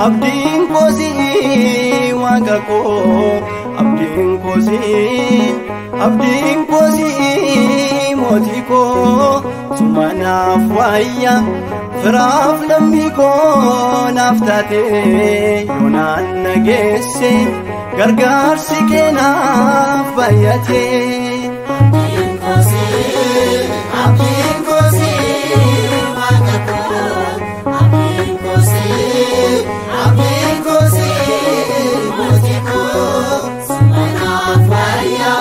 Abdiin koosii waaqa koo abdiin koosii mootii koo summa naaf waayya firaaf lammii koo naaf taatee yoonaan nageesse gargaarsi kee naaf baay'atee. Abdiin koosii waaqa koo abdiin koosii mootii koo summa naaf waayya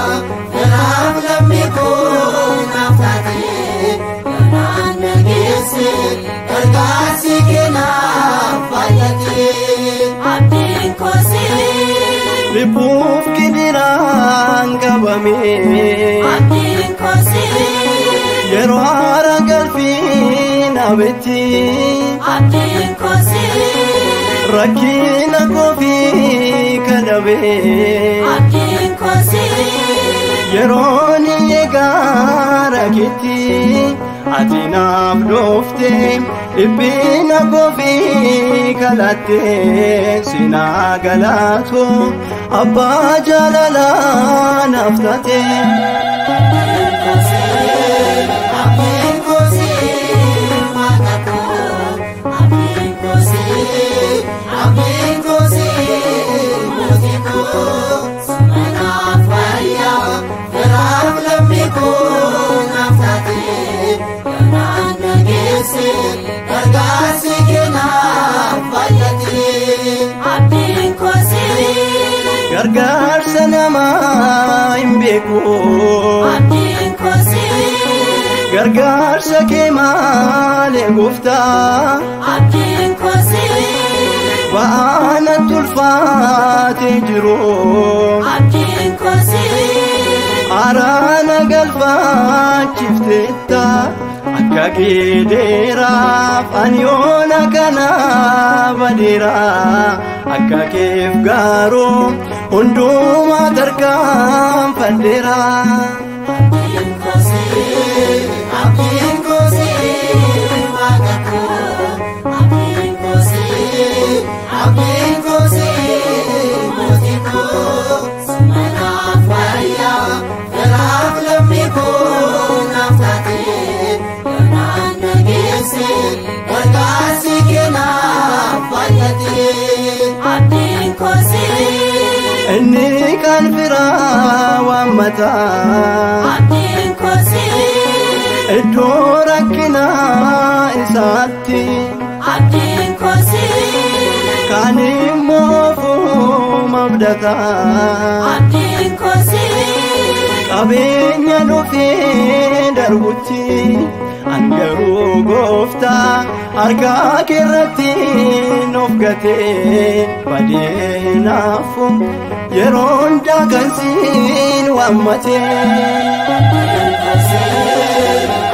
firaaf lammii koo naaf taatee yoonaan nageesse gargaarsi kee naaf baay'atee. Abdiin koosii Lubbuuf gidiraan qabamee abdiin koosii yeroo haara galfii nabetti abdiin koosii rakkina kofii kadhabee abdiin koosii yeroo ni eegaa rakkitti ati naaf dhooftee dhiphina kofii kalattee sinaa galaatoo abbaa jaalalaa naaf taatee. Abdiin koosii waaqa koo abdiin koosii mootii koo summa naaf waayya firaaf lammii koo naaf taatee yoonaan nageesse gargaarsi kee naaf baay'atee. Abdiin koosii Gargaarsa namaa hin beeku abdiin koosii gargaarsa kee malee gooftaa abdiin koosii ba'aana tulfaatee jiru abdiin koosii araana galfaachifteetta akka geederaaf ani yoona kana badeera akka keef gaaroo hundumaa tarkaanfadheera. Abdiin koosii waaqa koo abdiin koosii mootii koo summa naaf waayya firaaf lammii koo naaf taatee yoonaan nageesse gargaarsi kee naaf baay'atee. Abdiin koosii Inni kan firaa waammataa abdiin koosii iddoo rakkinaa isaatti abdiin koosii kan immoo ofuuma abdataa abdiin koosii qabeenya dhufee darbutti angaruu gooftaa harkaa keerratti nuuf gatee badee naafu yeroo hundaa kan siin waammatee.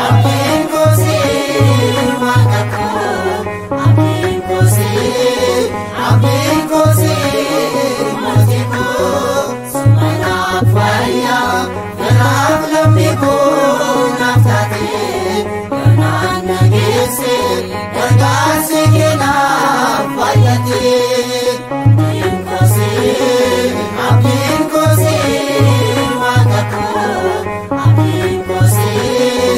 Abdiin koosii waaqa koo abdiin koosii mootii koo summa naaf waayya firaaf lammii koo naaf taatee yoonaan nageesse gargaarsi kee naaf baay'atee. Abdiin koosii waaqa koo abdiin koosii